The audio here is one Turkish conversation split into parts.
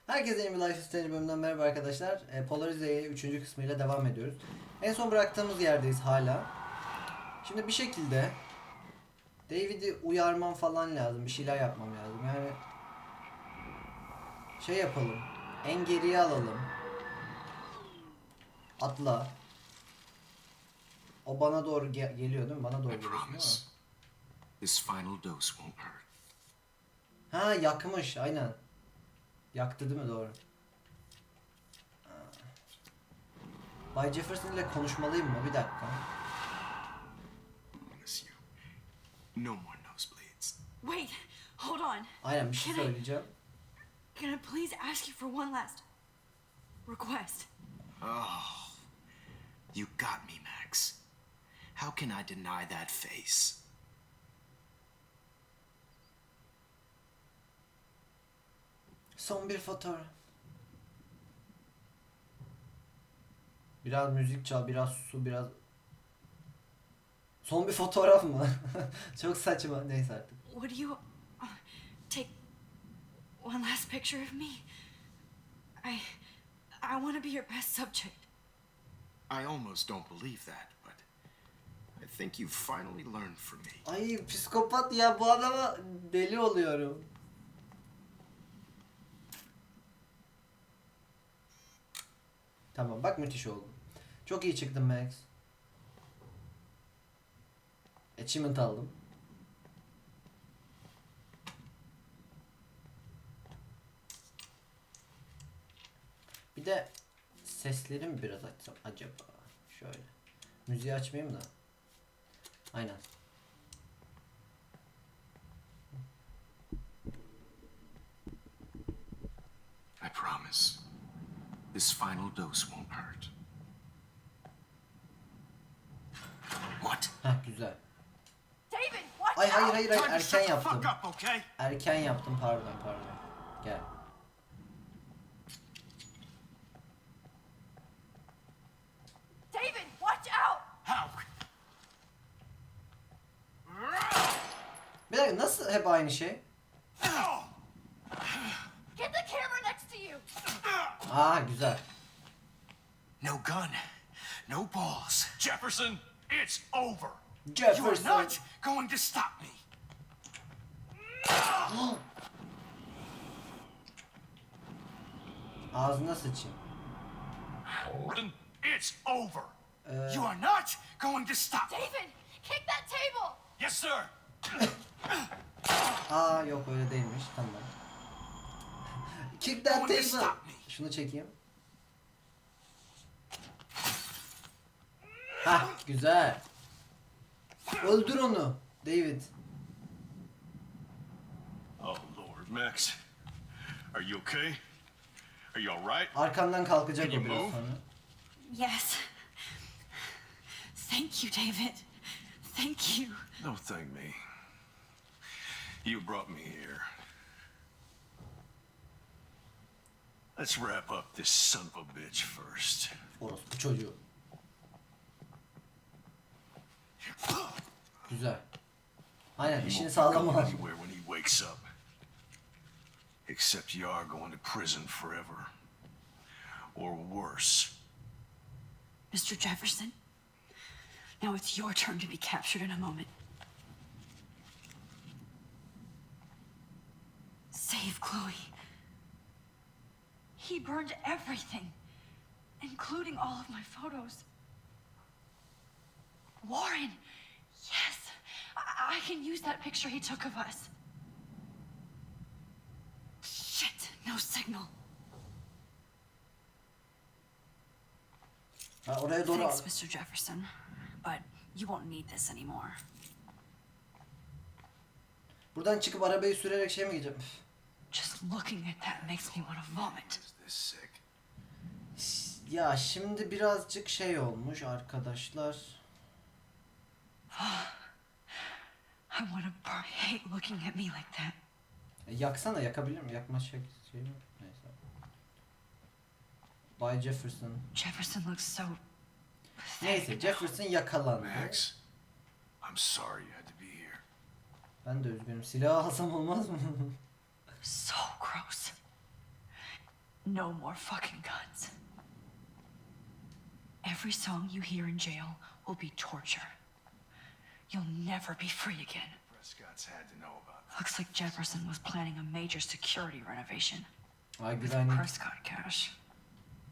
Herkese yeni bir Life is Strange bölümünden merhaba arkadaşlar. Polarize'ye 3. kısmıyla devam ediyoruz. En son bıraktığımız yerdeyiz hala. Şimdi bir şekilde David'i uyarmam falan lazım. Bir şeyler yapmam lazım. Yani şey yapalım. En geriye alalım. Atla. O bana doğru geliyor değil mi? Bana doğru I geliyorsun değil mi? promise. This final dose won't hurt. Ha yakmış aynen. Yaktı değil mi? Doğru. Bay Jefferson ile konuşmalıyım mı? Bir dakika. Promise you. No more nosebleeds. Wait, hold on. Aynen bir şey Can I- söyleyeceğim. Can I please ask you for one last request? Oh, you got me, Max. How can I deny that face? Son bir fotoğraf. Biraz müzik çal, biraz su, biraz... Son bir fotoğraf mı? Çok saçma. Neyse artık. Would you take one last picture of me? I want to be your best subject. I almost don't believe that, but I think you've finally learned from me. Ay psikopat ya, bu adama deli oluyorum. Tamam bak, müthiş oldu. Çok iyi çıktın Max. Achievement aldım. Bir de sesleri mi biraz açsam acaba? Şöyle. Müziği açmayayım da. Aynen. I promise. This final dose won't hurt. What? Heh güzel. David, watch Ay hayır out! hayır hayır, Time to erken shut the fuck yaptım. up, okay? Erken yaptım, pardon. Gel. David, watch out! How? Bir dakika, nasıl hep aynı şey? Get the camera next to you! Aa güzel. No gun, no balls. Jefferson, it's over. You are Jefferson. not going to stop me. Ağzına sıçayım. Holden, it's over. You are not going to stop me. David, kick that table! Yes, sir. Aa yok, öyle değilmiş. Tamam. Kick that table. Şunu çekeyim. Hah güzel. Öldür onu David. Oh, Lord, Max. Are you okay? Are you all right? Arkandan kalkacak Can o you biraz move? sonra. Yes. Thank you, David. Thank you. No, thank me. You brought me here. Let's wrap up this son of a bitch first. Orospu çocuğu. Güzel. Aynen, He işini won't be sağlam going al. anywhere when he wakes up. Except you are going to prison forever. Or worse. Mr. Jefferson, now it's your turn to be captured in a moment. Save Chloe. He burned everything, including all of my photos. Warren, yes, I can use that picture he took of us. Shit, no signal. Ha, oraya doğru al. Thanks, Mr. Jefferson, but you won't need this anymore. Buradan çıkıp arabayı sürerek şey mi gideceğim? Üf. Just looking at that makes me want to vomit. Is this sick? Ya şimdi birazcık şey olmuş arkadaşlar. I want to hate looking at me like that. Yaksana, yakabilir mi? Yakma şey mi? Neyse. Bay Jefferson. Jefferson looks so Neyse, pathetic. Jefferson yakalandı. Max, I'm sorry you had to be here. Ben de üzgünüm. Silahı alsam olmaz mı? So gross. No more fucking guns. Every song you hear in jail will be torture. You'll never be free again. Prescott's had to know about it. Looks like Jefferson was planning a major security renovation. Ay With güvenlik. Prescott cash.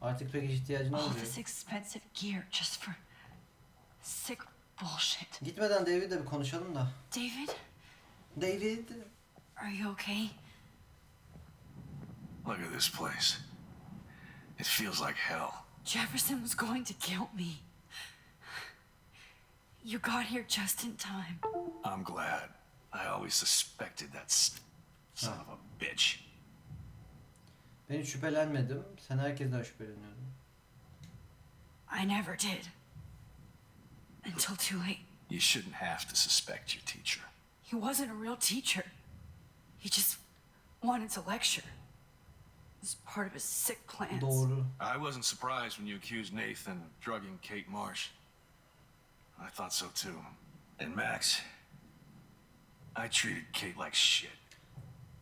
Artık pek ihtiyacın All olmuyor. this expensive gear just for sick bullshit. Gitmeden David'le bir konuşalım da. David, David. are you okay? Look at this place. It feels like hell. Jefferson was going to kill me. You got here just in time. I'm glad. I always suspected that son of a bitch. Ben hiç şüphelenmedim. Sen herkesten şüpheleniyordun. I never did. Until too late. You shouldn't have to suspect your teacher. He wasn't a real teacher. He just wanted to lecture. It was part of his sick plans. Doğru. I wasn't surprised when you accused Nathan of drugging Kate Marsh. I thought so too. And Max, I treated Kate like shit.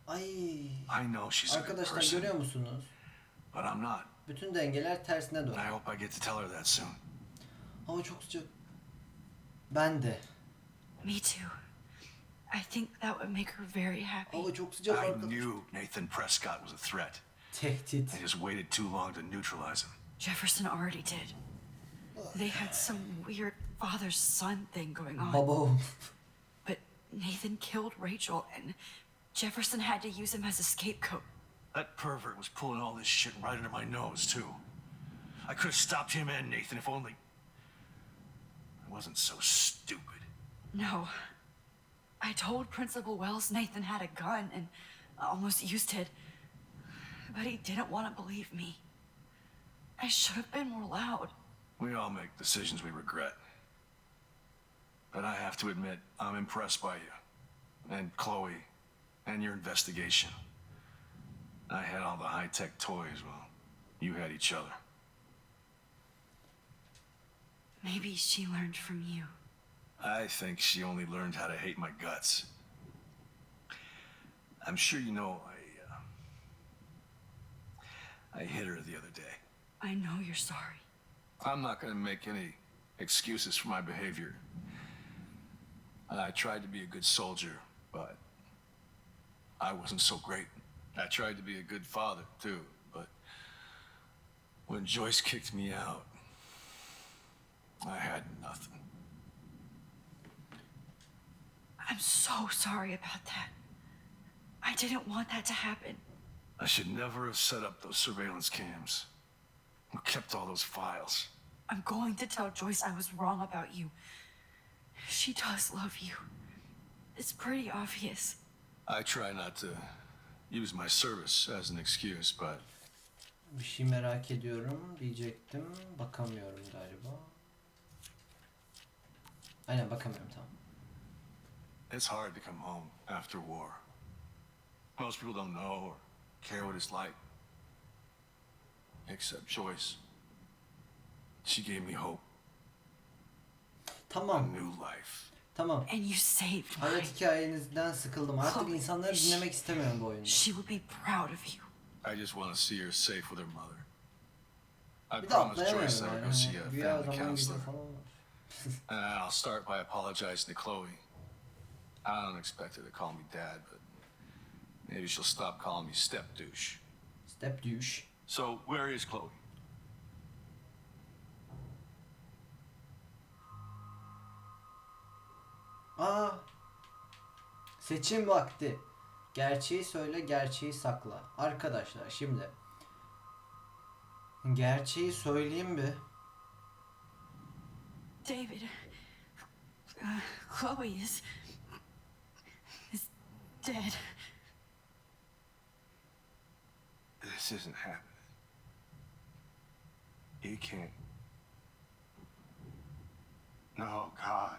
Ay. I know she's a good Arkadaşlar person, görüyor musunuz? but I'm not. Bütün dengeler tersine And I dön. hope I get to tell her that soon. Hava çok sıcak. Ben de. Me too. I think that would make her very happy. Hava çok sıcak I arkadaşlar. knew Nathan Prescott was a threat. Tehdit. I just waited too long to neutralize him. Jefferson already did. They had some weird father-son thing going on. Baba. But Nathan killed Rachel, and Jefferson had to use him as a scapegoat. That pervert was pulling all this shit right under my nose, too. I could have stopped him and Nathan if only I wasn't so stupid. No. I told Principal Wells Nathan had a gun and almost used it. But he didn't want to believe me. I should have been more loud. We all make decisions we regret. But I have to admit, I'm impressed by you. And Chloe. And your investigation. I had all the high-tech toys, well, you had each other. Maybe she learned from you. I think she only learned how to hate my guts. I'm sure you know I hit her the other day. I know you're sorry. I'm not gonna make any excuses for my behavior. I tried to be a good soldier, but I wasn't so great. I tried to be a good father, too, but when Joyce kicked me out, I had nothing. I'm so sorry about that. I didn't want that to happen. I should never have set up those surveillance cams. Or kept all those files. I'm going to tell Joyce I was wrong about you. She does love you. It's pretty obvious. I try not to use my service as an excuse, but Bir şey merak ediyorum diyecektim. Bakamıyorum galiba. Aynen bakamıyorum, tamam. it's hard to come home after war. Most people don't know or care what it's like. Except Joyce. She gave me hope. A Tamam. new life. Tamam. And you saved mine. Hayat hikayenizden sıkıldım. Artık Chloe, insanları dinlemek istemiyorum bu oyunda. She would be proud of you. I just want to see her safe with her mother. I Bir de promised Joyce atlayamıyorum I would yani. go see a Güya family zaman counselor. gidiyor falan var. And I'll start by apologizing to Chloe. I don't expect her to call me dad, but maybe she'll stop calling me step douche. Step douche. So, where is Chloe? Aa. Seçim vakti. Gerçeği söyle, gerçeği sakla. Arkadaşlar şimdi. Gerçeği söyleyeyim bir. David, Chloe is dead. This isn't happening. It can't. No, God.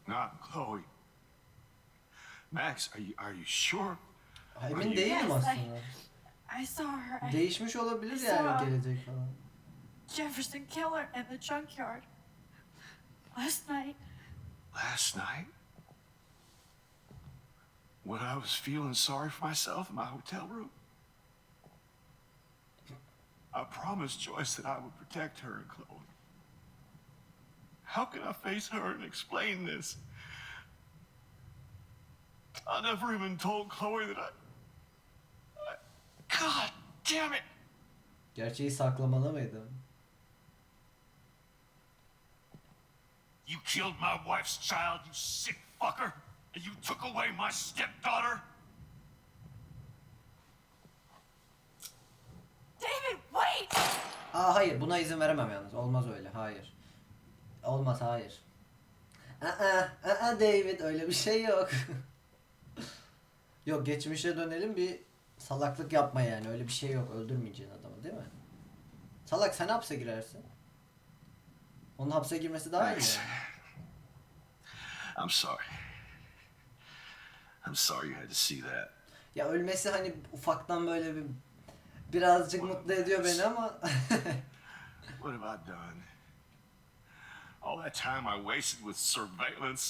Not Chloe. Max, are you sure? Emin değilim Yes, aslında. I saw her. Değişmiş olabilir I yani saw- gelecek falan. Jefferson killer in the junkyard. Last night. Last night? When I was feeling sorry for myself in my hotel room? I promised Joyce that I would protect her and Chloe. How can I face her and explain this? I never even told Chloe that God damn it! Gerçeği saklamalı mıydım? You killed my wife's child, you sick fucker! And you took away my stepdaughter? David, wait! Aa hayır, buna izin veremem yalnız. Olmaz öyle. Hayır. Olmaz, hayır. David, öyle bir şey yok. Yok, geçmişe dönelim, bir salaklık yapma yani. Öyle bir şey yok. Öldürmeyeceksin adamı, değil mi? Salak, sen hapse girersin. Onun hapse girmesi daha iyi Thanks. yani. I'm sorry. I'm sorry you had to see that. Ya ölmesi hani ufaktan böyle birazcık mutlu ediyor beni ama What have I done? All that time I wasted with surveillance.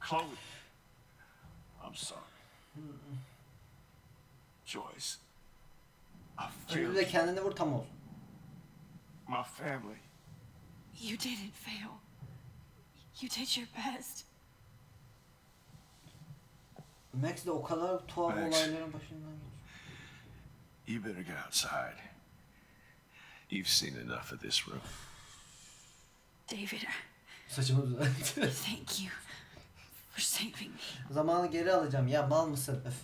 Chloe. I'm sorry. Joyce. I şimdi failed de kendini vur, tam olsun. my family. You didn't fail. You did your best. Max de o kadar tuhaf Max. olayların başından geçiyor. You better get outside. You've seen enough of this room. David, Saçımı düzeltti. thank you for saving me. Zamanı geri alacağım. Ya mal mısın? Öf.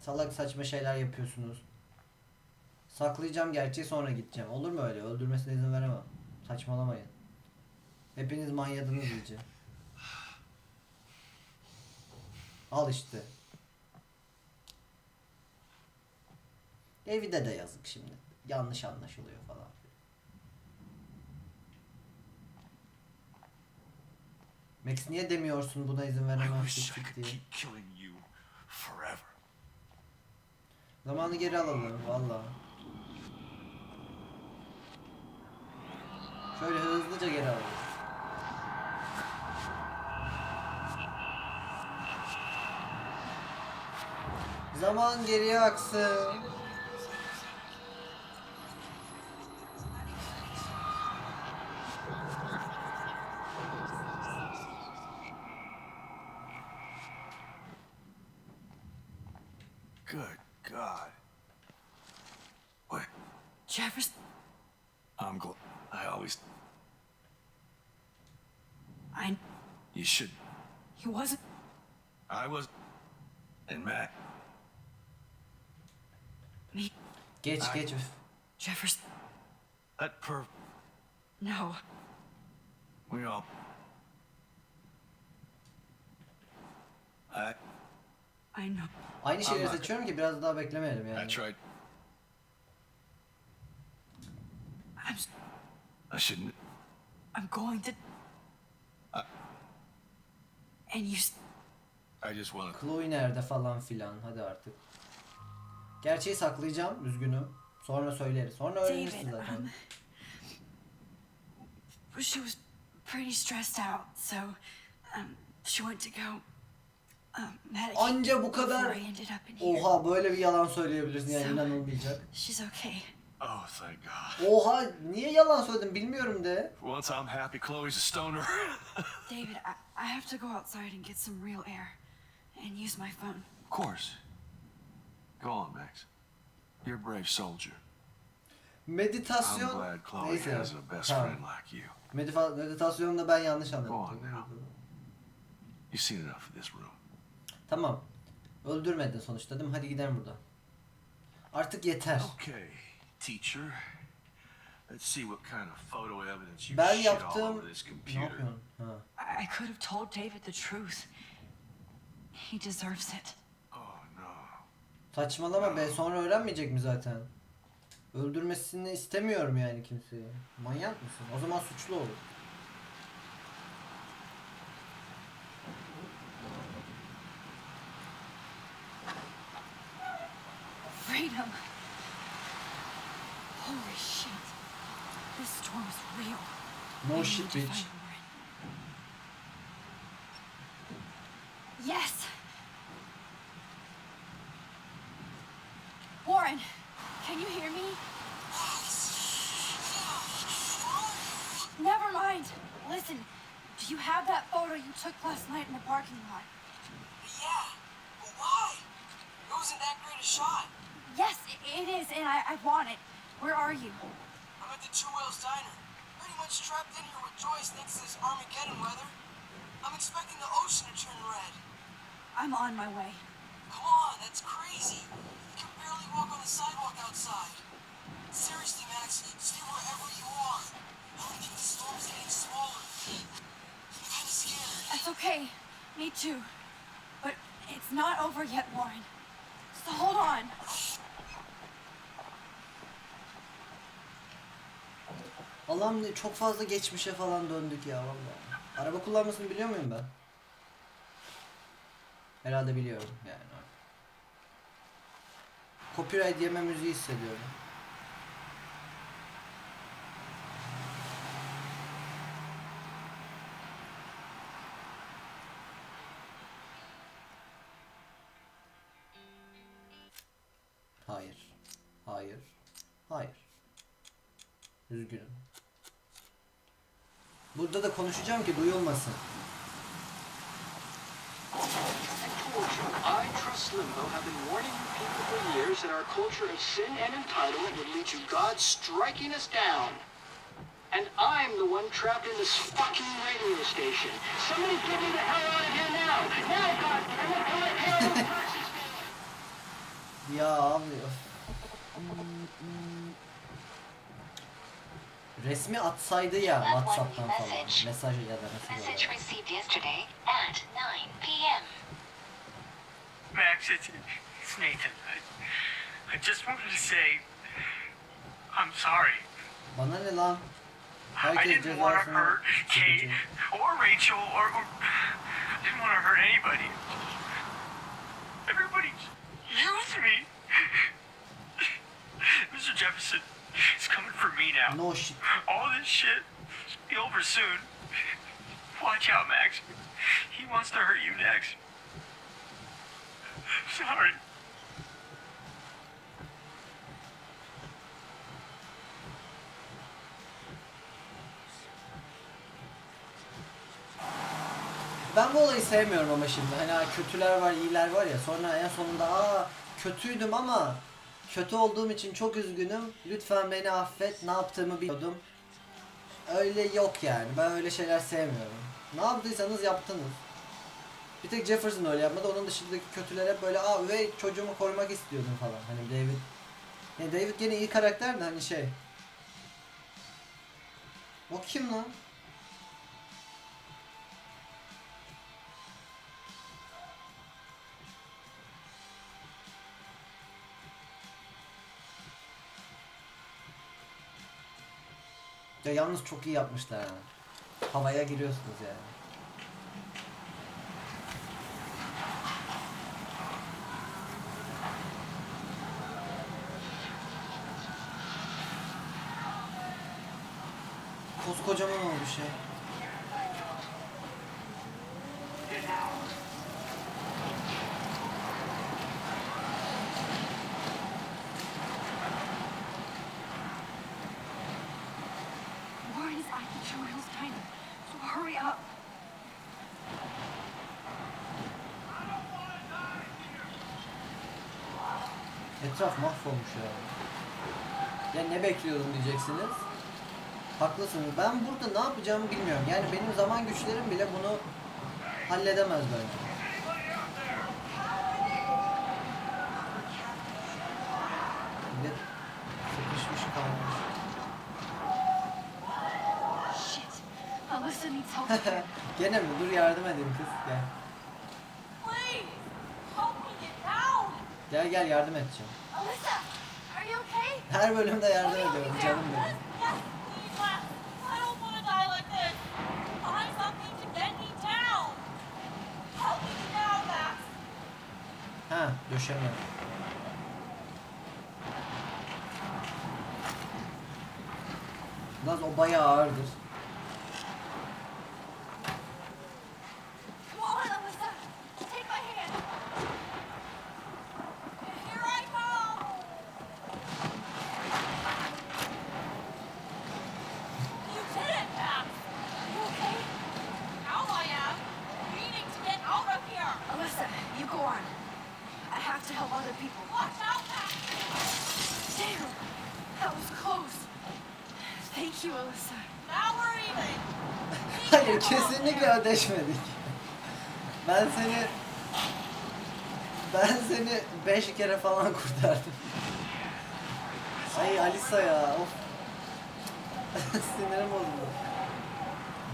Salak saçma şeyler yapıyorsunuz. Saklayacağım gerçeği, sonra gideceğim. Olur mu öyle? Öldürmesine izin veremem. Saçmalamayın. Hepiniz manyadınız iyice. Al işte. David'e de yazık şimdi. Yanlış anlaşılıyor falan. Max niye demiyorsun buna izin I veremem wish I çık could diye. keep killing you forever. Zamanı geri alalım valla. Şöyle hızlıca geri alalım. Zaman geriye aksın. Good God. What? Jefferson, I'm glad. I always. You should. he wasn't. I was. And Matt. Me, Geç geç. Üf. Jefferson. That perv. No. We all. I know. Aynı şeyleri Ama- seçiyorum ki biraz daha beklemeyelim yani. I tried. I shouldn't. I'm going to. And you. I just want to. Chloe nerede falan filan, hadi artık. Gerçeği saklayacağım, üzgünüm. Sonra söyleriz. Sonra öğrenirsin David, zaten. She was pretty stressed out, so she went to go medicate Anca bu kadar. before I ended up in here. Oha, böyle bir yalan söyleyebilirsin yani, So- inanılmayacak. She's okay. Oh, thank God. Oha, niye yalan söyledim bilmiyorum de. For once I'm happy Chloe's a stoner. David, I have to go outside and get some real air and use my phone. Of course. Go on, Max. You're a brave soldier. I'm Meditasyon. glad Chloe Neyse. has a best Tamam. friend like you. Meditasyonda ben yanlış Go on anladım. now. You've seen enough of this room. Tamam. Öldürmedin sonuçta değil mi? Hadi gidelim buradan. Artık yeter. Okay, teacher. Let's see what kind of photo evidence you Ben shit all yaptığım... over this Ne computer. yapıyorsun? Ha. I could have told David the truth. He deserves it. Oh no. Saçmalama be, sonra öğrenmeyecek mi zaten? Öldürmesini istemiyorum yani kimseyi. Manyak mısın? O zaman suçlu olur. Freedom. Holy shit. This storm is real. No I shit, need to bitch. find Warren. Yes. Warren, can you hear me? mind. Listen, do you have that photo you took last night in the parking lot? Yeah, but why? It wasn't that great a shot. Yes, it is, and I want it. Where are you? I'm at the Two Whales Diner. Pretty much trapped in here with Joyce thanks to this Armageddon weather. I'm expecting the ocean to turn red. I'm on my way. Come on, that's crazy. You can barely walk on the sidewalk outside. Seriously, Max, stay wherever you are. I don't think the storm's getting smaller. I'm kind of scared. That's okay. Me too. But it's not over yet, Warren. So hold on. Allah'ım çok fazla geçmişe falan döndük ya vallahi. Araba kullanmasını biliyor muyum ben? Herhalde biliyorum yani. Copyright yeme müziği hissediyorum. Hayır. Hayır. Hayır. Üzgünüm. Burada da konuşacağım ki duyulmasın. I Trust Limbo have been warning you people for years that our culture of sin and entitlement would lead to God striking us down. And I'm the one trapped in this fucking radio station. Somebody get me the hell out of here now! Now, God damn it, will I pay all those taxes? Ya abi. Resmi atsaydı ya WhatsApp'tan falan. Mesaj ya da mesaj Message olarak. received yesterday at 9 p.m. Max, it's Nathan. I just wanted to say I'm sorry. Bana ne lan? I Herkes didn't want to cezasını hurt Kate çekecek. or Rachel or didn't want to hurt anybody. Everybody used me. Mr. Jefferson is coming for me now. No shit. All this shit will be over soon. Watch out, Max. He wants to hurt you next. Sorry. Ben bu olayı sevmiyorum ama şimdi. Hani kötüler var, iyiler var ya. Sonra en sonunda kötüydüm ama kötü olduğum için çok üzgünüm. Lütfen beni affet. Ne yaptığımı biliyordum. Öyle yok yani. Ben öyle şeyler sevmiyorum. Ne yaptıysanız yaptınız. Bir tek Jefferson öyle yapmadı. Onun dışındaki kötüler hep böyle üvey çocuğumu korumak istiyordum falan. Hani David. Yani David gene iyi karakter de hani şey. O kim lan? Ya yalnız çok iyi yapmışlar yani. Havaya giriyorsunuz yani. Koskocaman olmuş ya. Warren is at the Two Whales Diner, so hurry up. Etraf mahvolmuş ya. Ya ne bekliyordum diyeceksiniz. Haklısınız. Ben burada ne yapacağımı bilmiyorum. Yani benim zaman güçlerim bile bunu halledemez bence. Millet sıkışmış kalmış. Shit. Alyssa needs help. Gene mi? Dur yardım edeyim kız. Gel. Please, help me get down. Gel gel yardım edeceğim. Alyssa, are you okay? Her bölümde yardım ediyorum canım benim. Yes, please, Max. I don't want to die like this. Find something to get me down. Help me down, Max. Ha döşeme. Lan o bayağı ağırdır. Come on, Alyssa. Take my hand. Here I come. You did it, Max. Thank you, Alyssa. Now we're even. Hayır, kesinlikle ödeşmedik. Ben seni 5 kere falan kurtardım. Ay Alisa ya, of. Sinirim bozuldu.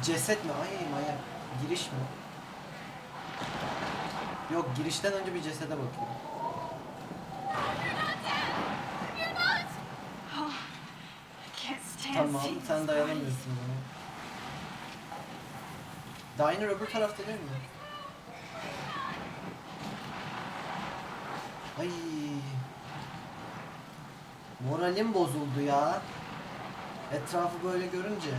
Ceset mi? Ay manyak. Giriş mi? Yok, girişten önce bir cesede bakayım. Oh, I can't stand Tamam, seeing sen these dayanamıyorsun buna. Diner öbür tarafta değil mi? Ay. Moralim bozuldu ya. Etrafı böyle görünce.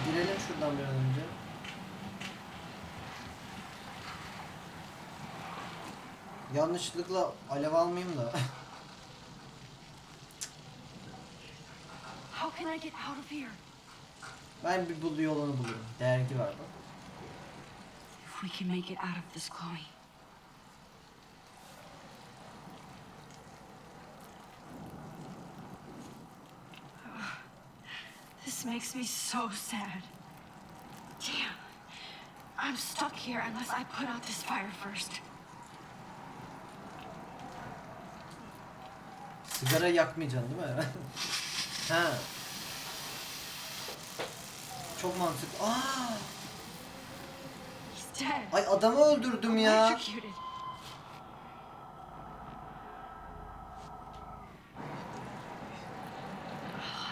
Girelim şuradan bir an önce. Yanlışlıkla alev almayayım da. How can I get out of here? Ben bir yolunu buluyorum. Dergi var bak. If we can make it out of this, Chloe. This makes me so sad. Damn. I'm stuck here unless I put out this fire first. Sigara yakmayacaksın değil mi? Ha. Çok mantıklı. Aa! He's dead. Ay adamı öldürdüm ya. Electrocuted.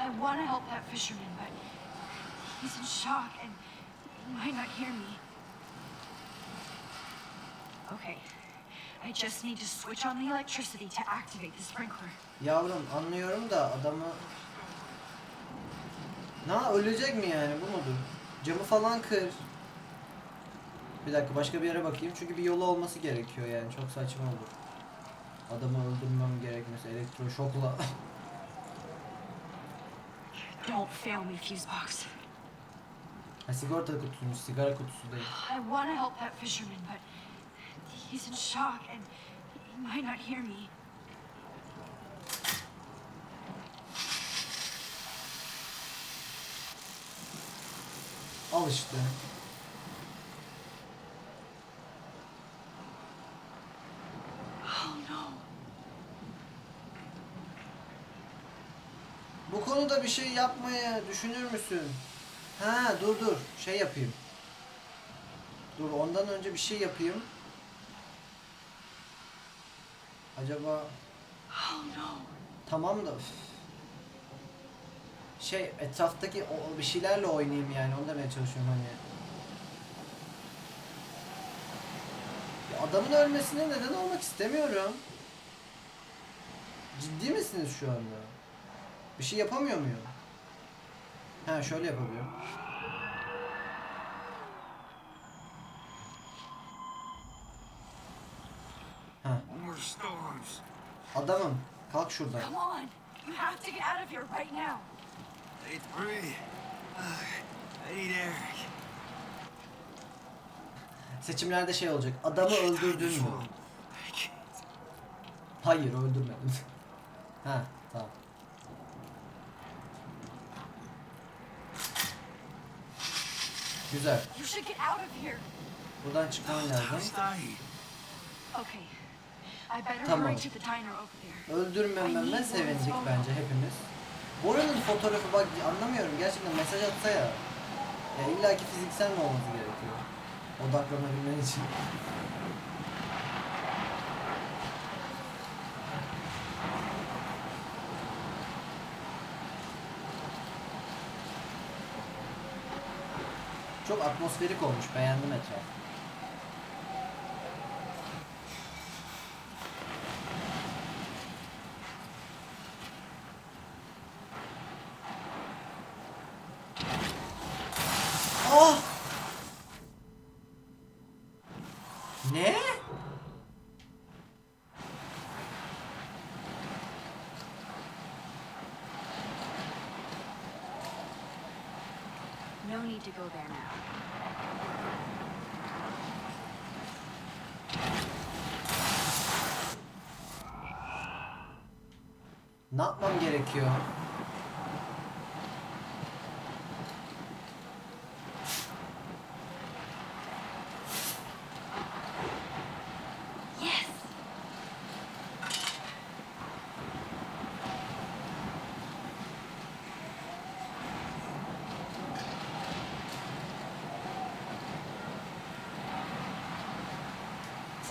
I want to help that fisherman, but he's in shock and he might not hear me. Okay. I just need to switch on the electricity to activate the sprinkler. Yavrum anlıyorum da adamı... Ölecek mi yani, bu mudur? Camı falan kır. Bir dakika, başka bir yere bakayım çünkü bir yolu olması gerekiyor yani, çok saçma olur. Adamı öldürmem gerekmesi elektroşokla. Don't fail me, Fusebox. Ha, sigorta kutusuymuş, sigara kutusu değil. I want to help that fisherman, but he's in shock and he might not hear me. Al işte. Oh no. Bu konuda bir şey yapmayı düşünür müsün? Ha dur şey yapayım. Dur, ondan önce bir şey yapayım. Acaba... Oh no. Tamam da... üf. Şey, etraftaki o bir şeylerle oynayayım yani, onu demeye çalışıyorum hani. Ya adamın ölmesine neden olmak istemiyorum. Ciddi misiniz şu anda? Bir şey yapamıyor muyum? Ha, şöyle yapabiliyorum. Ha. More storms. Adamım, kalk şuradan. Come on. You have to get out of here right now. I need to breathe. I need air. Seçimlerde şey olacak. Adamı öldürdün mü? Hayır, öldürmedim. Ha, tamam. Güzel. You should get out of here. Buradan çıkman lazım. Okay. I better Tamam. hurry to the diner over there. Öldürmememe sevindik bence hepimiz. Bora'nın fotoğrafı, bak anlamıyorum gerçekten, mesaj atsa ya. Ya illaki fiziksel mi olması gerekiyor? Odaklanabilmen için. Çok atmosferik olmuş, beğendim etrafı. Ah! Ne? No need to go there now. Ne yapmam gerekiyor?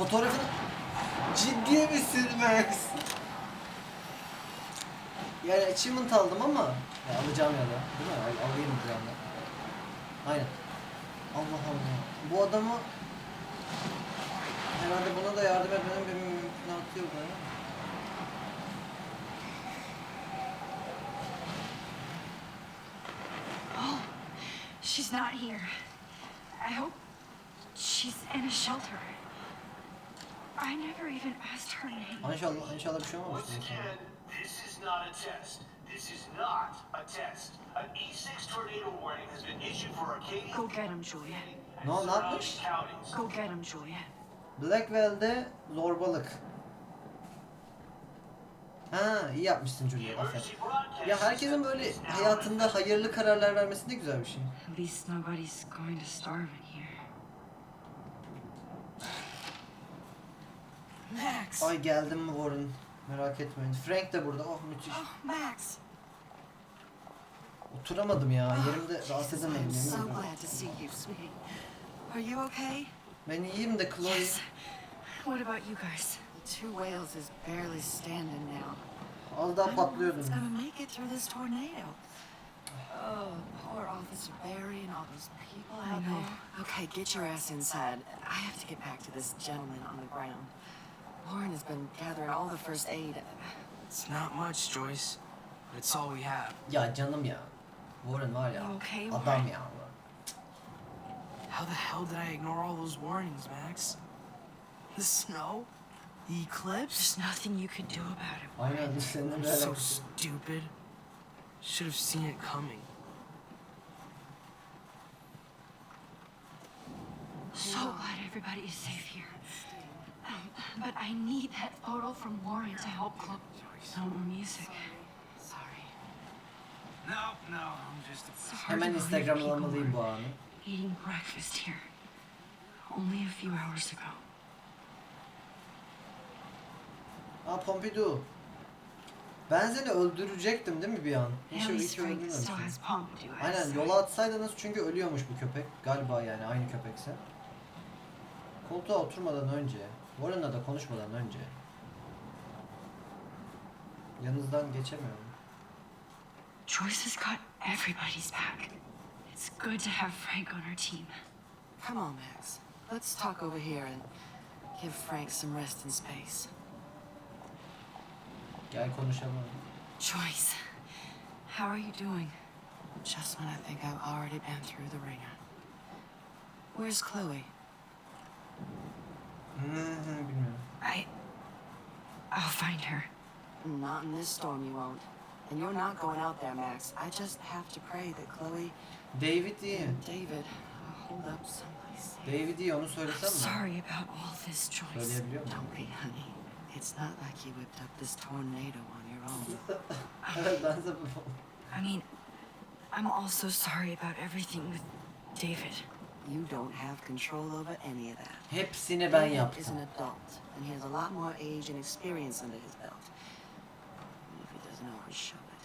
Fotoğrafını... Ciddi misin Max? Yani achievement aldım ama ya alacağım ya da değil mi? Alayım bir anda. Aynen. Allah Allah. Bu adamı herhalde buna da yardım etmenin bir mümkünatı yok öyle mi? Oh, she's not here. I hope she's in a shelter. I never even asked her name. İnşallah bir şey olmamıştır. Once again, this is not a test. This is not a test. An E6 tornado warning has been issued for Arcadia. Go get him, Julia. Ne yapmış? Counties. Go get him, Julia. Blackwell'de zorbalık. Ha, iyi yapmışsın Julia. Aferin. Emergency broadcast Ya herkesin böyle hayatında hayırlı kararlar vermesi de güzel bir şey. At least nobody's going to starve in here. Max. Ay geldim mi Warren? Merak etmeyin. Frank de burada. Oh müthiş. Oh, Max. Oturamadım ya. Yerimde rahatsız edemedim. I'm yemin so ederim. glad to see you, sweetie. Are you okay? Ben iyiyim de Chloe. Yes. What about you guys? Two whales is barely standing now. Az daha patlıyordum. It's gonna make it through this tornado. Oh, poor Officer Barry and all those people I out know. there. Okay, get your ass inside. I have to get back to this gentleman on the ground. Warren has been gathering all the first aid. It's not much, Joyce, but it's all we have. Ya canım ya. Warren var ya. You okay, Adam Warren? ya. How the hell did I ignore all those warnings, Max? The snow? The eclipse? There's nothing you could do about it. Aynen seninle I'm bir so alakası. stupid. Should have seen it coming. So glad everybody is safe here. But I need that photo from Warren to help Chloe. No more music. Sorry. No, I'm just It's hard Hemen to believe Instagram'lamalıyım people bu anı. were eating breakfast here. Only a few hours ago. Aa Pompidou. Ben seni öldürecektim değil mi bir an? At least Hiç Frank öldürmemiştim. still has Pompidou. Aynen yola atsaydınız çünkü ölüyormuş bu köpek. Galiba yani aynı köpekse. Koltuğa oturmadan önce, Warren'la da konuşmadan önce. Yanınızdan geçemiyorum. Joyce has got everybody's back. It's good to have Frank on our team. Come on, Max. Let's talk over here and give Frank some rest and space. Gel konuşalım. Joyce, how are you doing? Just when I think I've already been through the ringer. Where's Chloe? Bilmiyorum. I'll find her. Not in this storm, you won't. And you're not going out there, Max. I just have to pray that Chloe David iyi. and David hold up someplace safe. David iyi onu I'm söylesem mi? sorry about all this, Joyce. Söyleyebiliyor muyum? Don't be, honey. It's not like you whipped up this tornado on your own. Evet ben de bu. I mean, I'm also sorry about everything with David. You don't have control over any of that. Hepsini ben David is yaptım. an adult, and he has a lot more age and experience under his belt. If he doesn't always show it.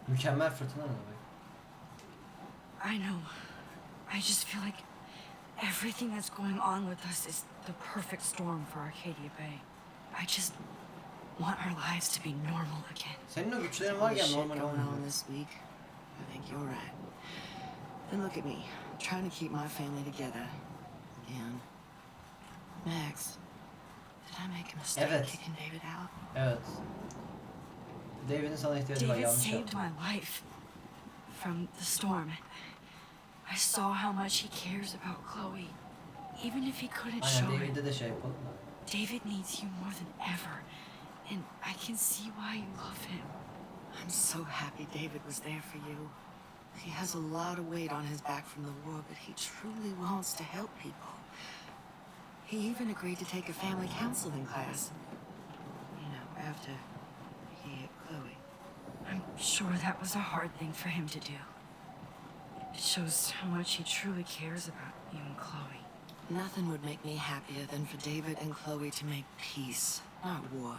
Mükemmel fırtına ne demek? I know. I just feel like everything that's going on with us is the perfect storm for Arcadia Bay. I just want our lives to be normal again. Senin o güçlerin All var the ya shit normal going olmuyor. on this week. I think you're right. Then look at me, trying to keep my family together. Again. Max, did I make a mistake Evet. kicking David out? Evet. David'in sana ihtiyacı var David yanlış saved yaptın. my life from the storm. I saw how much he cares about Chloe, even if he couldn't Aynen show it. David'e de şey yapalım da. David needs you more than ever, and I can see why you love him. I'm so happy David was there for you. He has a lot of weight on his back from the war, but he truly wants to help people. He even agreed to take a family counseling class. You know, after he hit Chloe. I'm sure that was a hard thing for him to do. It shows how much he truly cares about you and Chloe. Nothing would make me happier than for David and Chloe to make peace, not war.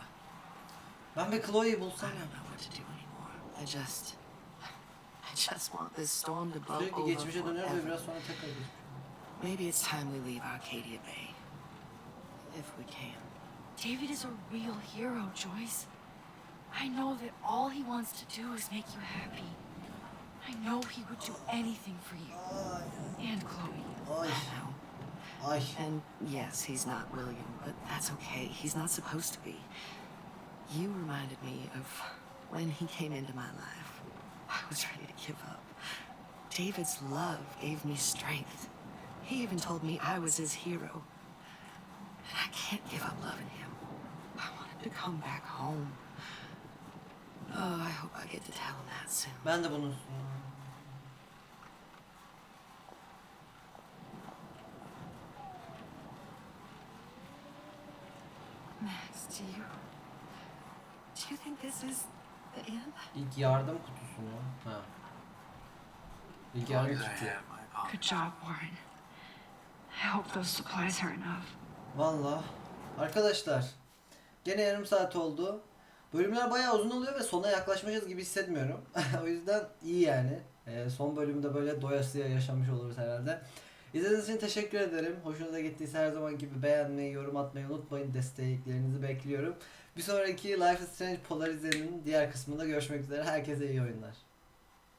Ben bir Chloe'yi I bulsam ya. don't know what to do anymore. I just want this storm to blow Sürekli over geçmişe dönüyoruz ve forever. biraz sonra tekrar geçmiş. Maybe it's time we leave Arcadia Bay. If we can. David is a real hero, Joyce. I know that all he wants to do is make you happy. I know he would do anything for you. And Chloe. Ay. No. Ay. And yes, he's not William, but that's okay. He's not supposed to be. You reminded me of when he came into my life. I was ready to give up. David's love gave me strength. He even told me I was his hero. And I can't give up loving him. I want him to come back home. Oh, I hope I get to tell him that soon. Ben de bunu... Max, do you think this is the end? İlk yardım kutusu mu? Ha. İlk yardım kutusu. Good job, Warren. I hope those supplies are enough. Valla. Arkadaşlar. Gene yarım saat oldu. Bölümler bayağı uzun oluyor ve sona yaklaşmışız gibi hissetmiyorum. O yüzden iyi yani. Son bölümde böyle doyasıya yaşamış oluruz herhalde. İzlediğiniz için teşekkür ederim. Hoşunuza gittiyse her zaman gibi beğenmeyi, yorum atmayı unutmayın. Desteklerinizi bekliyorum. Bir sonraki Life is Strange Polarize'nin diğer kısmında görüşmek üzere. Herkese iyi oyunlar.